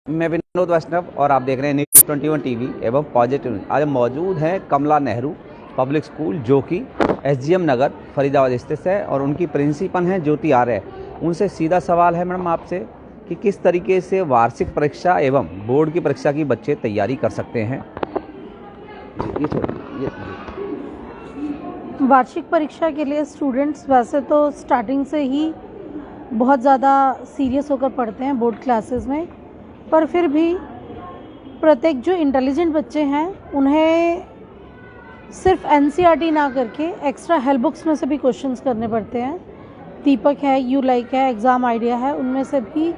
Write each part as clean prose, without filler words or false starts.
मैं विनोद वैष्णव और आप देख रहे हैं न्यूज़ 21 टीवी एवं पॉजिटिव न्यूज़। आज मौजूद हैं कमला नेहरू पब्लिक स्कूल जो कि एसजीएम नगर फरीदाबाद स्थित है और उनकी प्रिंसिपल हैं ज्योति आर्य। उनसे सीधा सवाल है मैडम आपसे कि किस तरीके से वार्षिक परीक्षा एवं बोर्ड की परीक्षा की बच्चे तैयारी कर सकते हैं। वार्षिक परीक्षा के लिए स्टूडेंट्स वैसे तो स्टार्टिंग से ही बहुत ज़्यादा सीरियस होकर पढ़ते हैं बोर्ड क्लासेस में, पर फिर भी प्रत्येक जो इंटेलिजेंट बच्चे हैं उन्हें सिर्फ एनसीईआरटी ना करके एक्स्ट्रा हेल्प बुक्स में से भी क्वेश्चंस करने पड़ते हैं। दीपक है, यू लाइक है, एग्ज़ाम आइडिया है, उनमें से भी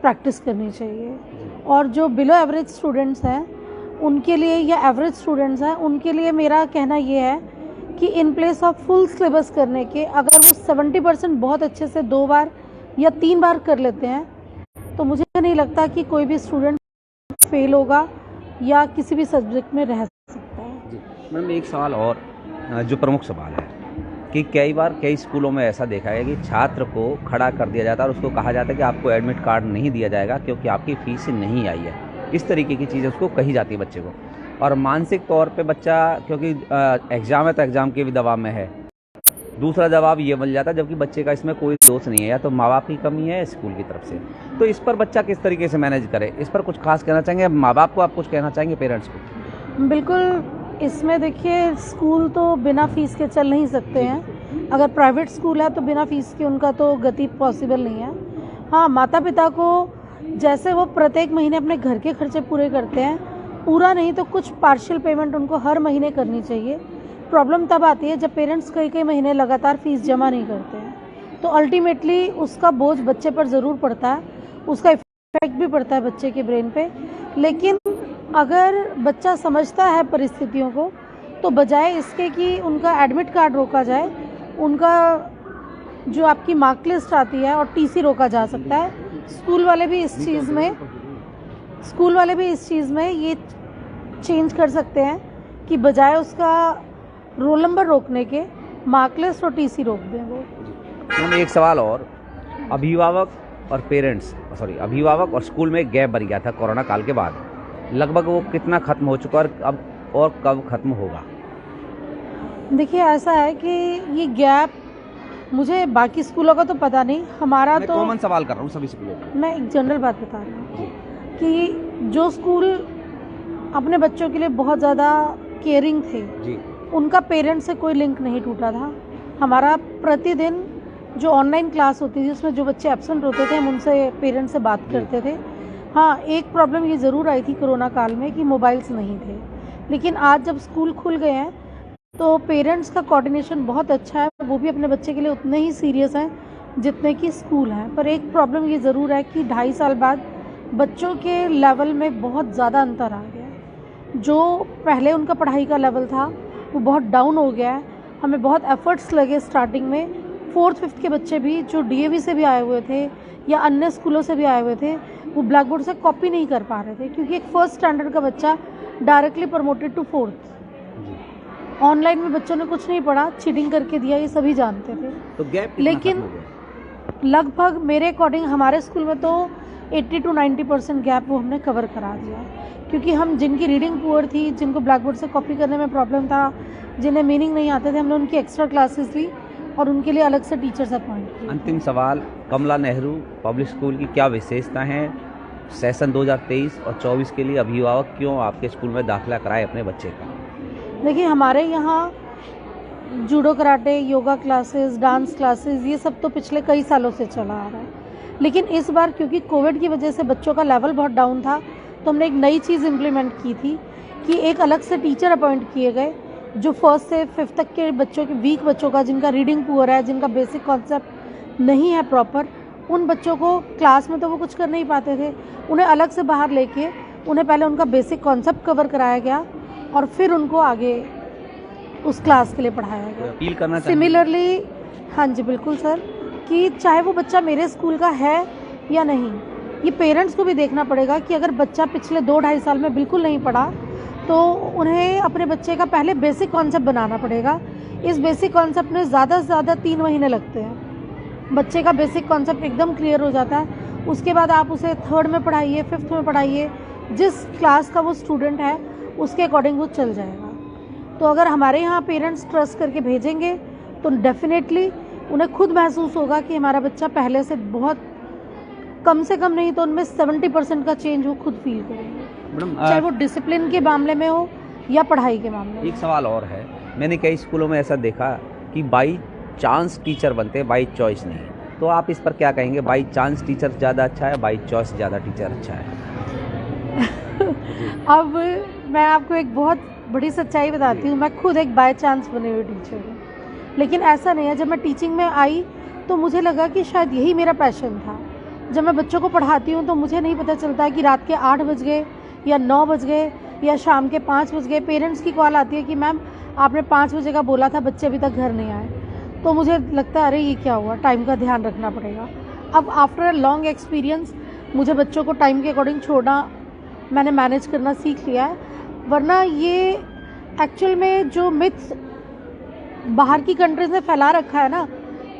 प्रैक्टिस करनी चाहिए। और जो बिलो एवरेज स्टूडेंट्स हैं उनके लिए या एवरेज स्टूडेंट्स हैं उनके लिए मेरा कहना ये है कि in place of full syllabus करने के अगर वो 70% बहुत अच्छे से 2 बार या 3 बार कर लेते हैं तो मुझे नहीं लगता कि कोई भी स्टूडेंट फेल होगा या किसी भी सब्जेक्ट में रह सकता है। जी मैडम, एक सवाल और जो प्रमुख सवाल है कि कई बार कई स्कूलों में ऐसा देखा है कि छात्र को खड़ा कर दिया जाता है और उसको कहा जाता है कि आपको एडमिट कार्ड नहीं दिया जाएगा क्योंकि आपकी फीस नहीं आई है। इस तरीके की चीज़ें उसको कही जाती है बच्चे को, और मानसिक तौर पे बच्चा क्योंकि एग्ज़ाम है तो एग्ज़ाम के भी दबाव में है। दूसरा जवाब ये मिल जाता है जबकि बच्चे का इसमें कोई दोष नहीं है, या तो माँ बाप की कमी है स्कूल की तरफ से। तो इस पर बच्चा किस तरीके से मैनेज करे, इस पर कुछ खास कहना चाहेंगे माँ बाप को, आप कुछ कहना चाहेंगे पेरेंट्स को? बिल्कुल, इसमें देखिए स्कूल तो बिना फीस के चल नहीं सकते हैं। अगर प्राइवेट स्कूल है तो बिना फीस के उनका तो गति पॉसिबल नहीं है। हाँ, माता पिता को जैसे वो प्रत्येक महीने अपने घर के खर्चे पूरे करते हैं, पूरा नहीं तो कुछ पार्शियल पेमेंट उनको हर महीने करनी चाहिए। प्रॉब्लम तब आती है जब पेरेंट्स कई महीने लगातार फीस जमा नहीं करते हैं, तो अल्टीमेटली उसका बोझ बच्चे पर ज़रूर पड़ता है, उसका इफेक्ट भी पड़ता है बच्चे के ब्रेन पे। लेकिन अगर बच्चा समझता है परिस्थितियों को तो बजाय इसके कि उनका एडमिट कार्ड रोका जाए, उनका जो आपकी मार्क लिस्ट आती है और टीसी रोका जा सकता है। स्कूल वाले भी इस चीज़ में ये चेंज कर सकते हैं कि बजाय उसका रोल नंबर रोकने के मार्क लिस्ट और टीसी रोक दें वो। एक सवाल और, अभिभावक और स्कूल में गैप बन गया था कोरोना काल के बाद, लगभग वो कितना खत्म हो चुका और कब खत्म होगा? देखिए ऐसा है कि ये गैप मुझे बाकी स्कूलों का तो पता नहीं, हमारा तो कॉमन सवाल कर रहा हूँ सभी स्कूलों का। मैं एक जनरल बात बता रही हूँ कि जो स्कूल अपने बच्चों के लिए बहुत ज़्यादा केयरिंग थे जी, उनका पेरेंट्स से कोई लिंक नहीं टूटा था। हमारा प्रतिदिन जो ऑनलाइन क्लास होती थी उसमें जो बच्चे एब्सेंट होते थे हम उनसे पेरेंट्स से बात करते थे। हाँ, एक प्रॉब्लम ये ज़रूर आई थी कोरोना काल में कि मोबाइल्स नहीं थे, लेकिन आज जब स्कूल खुल गए हैं तो पेरेंट्स का कोऑर्डिनेशन बहुत अच्छा है। वो भी अपने बच्चे के लिए उतने ही सीरियस हैं जितने कि स्कूल हैं। पर एक प्रॉब्लम ये ज़रूर है कि 2.5 साल बाद बच्चों के लेवल में बहुत ज़्यादा अंतर आ गया है। जो पहले उनका पढ़ाई का लेवल था वो बहुत डाउन हो गया है। हमें बहुत एफर्ट्स लगे स्टार्टिंग में। 4th 5th के बच्चे भी जो डीएवी से भी आए हुए थे या अन्य स्कूलों से भी आए हुए थे, वो ब्लैक बोर्ड से कॉपी नहीं कर पा रहे थे क्योंकि एक 1st स्टैंडर्ड का बच्चा directly promoted to 4th। Online में बच्चों ने कुछ नहीं पढ़ा, चीटिंग करके दिया, ये सभी जानते थे। तो गैप लेकिन लगभग मेरे अकॉर्डिंग हमारे स्कूल में तो 80 to 90% गैप वो हमने कवर करा दिया, क्योंकि हम जिनकी रीडिंग पुअर थी, जिनको ब्लैक बोर्ड से कॉपी करने में प्रॉब्लम था, जिन्हें मीनिंग नहीं आते थे, हमने उनकी एक्स्ट्रा क्लासेस ली और उनके लिए अलग से टीचर्स अपॉइंट किए। अंतिम सवाल, कमला नेहरू पब्लिक स्कूल की क्या विशेषता हैं? सेशन 2023 और 24 के लिए अभिभावक क्यों आपके स्कूल में दाखिला कराए अपने बच्चे का? देखिए, हमारे यहाँ judo, karate, yoga classes, dance classes, ये सब तो पिछले कई सालों से चला आ रहा है। लेकिन इस बार क्योंकि कोविड की वजह से बच्चों का लेवल बहुत डाउन था, तो हमने एक नई चीज़ इम्प्लीमेंट की थी कि एक अलग से टीचर अपॉइंट किए गए जो 1st से 5th तक के बच्चों के वीक बच्चों का, जिनका रीडिंग पुअर है, जिनका बेसिक कॉन्सेप्ट नहीं है प्रॉपर, उन बच्चों को क्लास में तो वो कुछ कर नहीं पाते थे, उन्हें अलग से बाहर लेके उन्हें पहले उनका बेसिक कॉन्सेप्ट कवर कराया गया और फिर उनको आगे उस क्लास के लिए पढ़ाया गया। अपील करना सिमिलरली, हाँ जी बिल्कुल सर, कि चाहे वो बच्चा मेरे स्कूल का है या नहीं, ये पेरेंट्स को भी देखना पड़ेगा कि अगर बच्चा पिछले 2-2.5 साल में बिल्कुल नहीं पढ़ा तो उन्हें अपने बच्चे का पहले बेसिक कॉन्सेप्ट बनाना पड़ेगा। इस बेसिक कॉन्सेप्ट में ज़्यादा से ज़्यादा 3 महीने लगते हैं। बच्चे का बेसिक कॉन्सेप्ट एकदम क्लियर हो जाता है उसके बाद आप उसे 3rd में पढ़ाइए, 5th में पढ़ाइए, जिस क्लास का वो स्टूडेंट है उसके अकॉर्डिंग वो चल जाएगा। तो अगर हमारे यहाँ पेरेंट्स ट्रस्ट करके भेजेंगे तो डेफिनेटली उन्हें खुद महसूस होगा कि हमारा बच्चा पहले से बहुत कम से कम नहीं तो उनमें 70% का चेंज वो खुद फील करेंगे, चाहे वो डिसिप्लिन के मामले में हो या पढ़ाई के मामले में। एक सवाल और है, मैंने कई स्कूलों में ऐसा देखा कि बाई चांस टीचर बनते हैं, बाई चॉइस नहीं। तो आप इस पर क्या कहेंगे, बाई चांस टीचर ज़्यादा अच्छा है, बाई चॉइस ज़्यादा टीचर अच्छा है? अब मैं आपको एक बहुत बड़ी सच्चाई बताती हूँ, मैं खुद एक बाय चांस बने हुए टीचर हूँ, लेकिन ऐसा नहीं है। जब मैं टीचिंग में आई तो मुझे लगा कि शायद यही मेरा पैशन था। जब मैं बच्चों को पढ़ाती हूँ तो मुझे नहीं पता चलता कि रात के 8 बज गए या 9 बज गए या शाम के 5 बज गए। पेरेंट्स की कॉल आती है कि मैम आपने 5 बजे का बोला था, बच्चे अभी तक घर नहीं आए। तो मुझे लगता है अरे ये क्या हुआ, टाइम का ध्यान रखना पड़ेगा। अब आफ्टर अ लॉन्ग एक्सपीरियंस मुझे बच्चों को टाइम के अकॉर्डिंग छोड़ना, मैंने मैनेज करना सीख लिया है। वरना ये एक्चुअल में जो मिथ्स बाहर की कंट्रीज ने फैला रखा है ना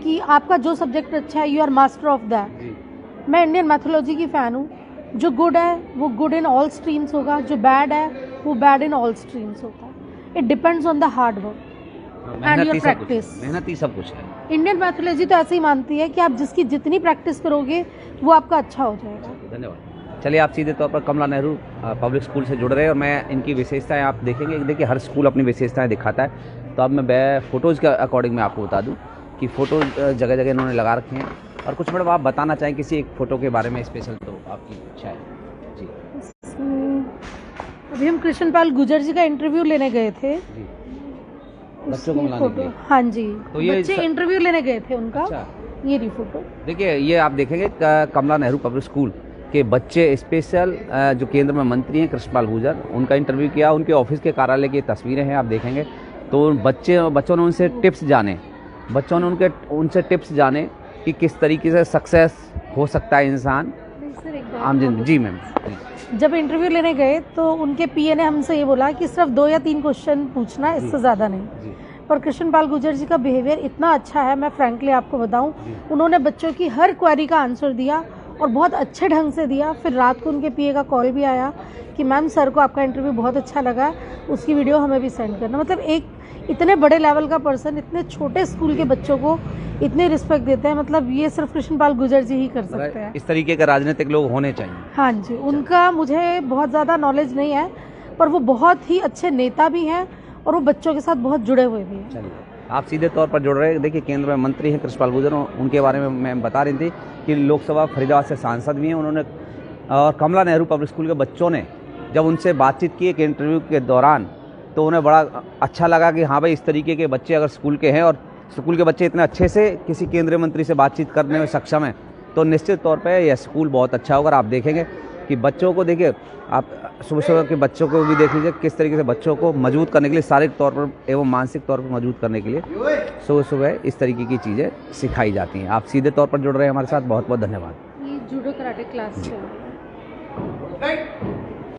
कि आपका जो सब्जेक्ट अच्छा है you are master of that. मैं इंडियन मैथोलॉजी की फ़ैन हूँ। जो गुड है वो गुड इन ऑल स्ट्रीम्स होगा, जो बैड है वो बैड इन ऑल स्ट्रीम्स होता है। It depends on the hard work and your practice. मेहनत ही सब कुछ है। इंडियन मैथोलॉजी तो ऐसे ही मानती है कि आप जिसकी जितनी प्रैक्टिस करोगे वो आपका अच्छा हो जाएगा। धन्यवाद। चलिए, आप सीधे तौर पर कमला नेहरू पब्लिक स्कूल से जुड़ रहे हैं और मैं इनकी विशेषताएं आप देखेंगे। देखिए, हर स्कूल अपनी विशेषताएं दिखाता है। तो अब मैं फ़ोटोज़ के अकॉर्डिंग मैं आपको बता दूं कि फ़ोटो जगह जगह इन्होंने लगा रखे हैं। और कुछ मैडम आप बताना चाहें किसी एक फ़ोटो के बारे में स्पेशल, तो आपकी इच्छा है जी। अभी हम कृष्णपाल गुर्जर जी का इंटरव्यू लेने गए थे जी, बच्चों को मिलाने के लिए। हाँ जी, तो ये बच्चे इंटरव्यू लेने गए थे उनका। अच्छा। ये रही फोटो। देखिए, ये आप देखेंगे कमला नेहरू पब्लिक स्कूल के बच्चे स्पेशल जो केंद्र में मंत्री हैं कृष्णपाल गुर्जर, उनका इंटरव्यू किया। उनके ऑफिस के कार्यालय की तस्वीरें हैं, आप देखेंगे। तो बच्चों ने उनसे टिप्स जाने, उनसे टिप्स जाने कि किस तरीके से सक्सेस हो सकता है इंसान आम जिंदगी। जी मैम। जब इंटरव्यू लेने गए तो उनके पीए ने हमसे ये बोला कि सिर्फ 2 या 3 क्वेश्चन पूछना, इससे ज़्यादा नहीं। पर कृष्णपाल गुर्जर जी का बिहेवियर इतना अच्छा है, मैं फ्रैंकली आपको बताऊं, उन्होंने बच्चों की हर क्वेरी का आंसर दिया और बहुत अच्छे ढंग से दिया। फिर रात को उनके पीए का कॉल भी आया कि मैम सर को आपका इंटरव्यू बहुत अच्छा लगा, उसकी वीडियो हमें भी सेंड करना। मतलब एक इतने बड़े लेवल का पर्सन इतने छोटे स्कूल के बच्चों को इतने रिस्पेक्ट देते हैं, मतलब ये सिर्फ कृष्णपाल गुर्जर जी ही कर सकते हैं। इस तरीके के राजनीतिक लोग होने चाहिए। हाँ जी, उनका मुझे बहुत ज़्यादा नॉलेज नहीं है, पर वो बहुत ही अच्छे नेता भी हैं और वो बच्चों के साथ बहुत जुड़े हुए भी हैं। चलिए, आप सीधे तौर पर जुड़ रहे हैं। देखिए, केंद्र में मंत्री हैं कृष्णपाल गुर्जर, उनके बारे में मैं बता रही थी कि लोकसभा फरीदाबाद से सांसद भी हैं उन्होंने। और कमला नेहरू पब्लिक स्कूल के बच्चों ने जब उनसे बातचीत की एक इंटरव्यू के दौरान, तो उन्हें बड़ा अच्छा लगा कि हाँ भाई, इस तरीके के बच्चे अगर स्कूल के हैं और स्कूल के बच्चे इतने अच्छे से किसी केंद्रीय मंत्री से बातचीत करने में सक्षम है, तो निश्चित तौर पे यह स्कूल बहुत अच्छा होगा। आप देखेंगे कि बच्चों को, देखिए आप सुबह सुबह के बच्चों को भी देख लीजिए किस तरीके से बच्चों को मजबूत करने के लिए, शारीरिक तौर पर एवं मानसिक तौर पर मजबूत करने के लिए सुबह सुबह इस तरीके की चीज़ें सिखाई जाती हैं। आप सीधे तौर पर जुड़ रहे हैं हमारे साथ, बहुत बहुत धन्यवाद। ये जूडो कराटे क्लास चल रही है।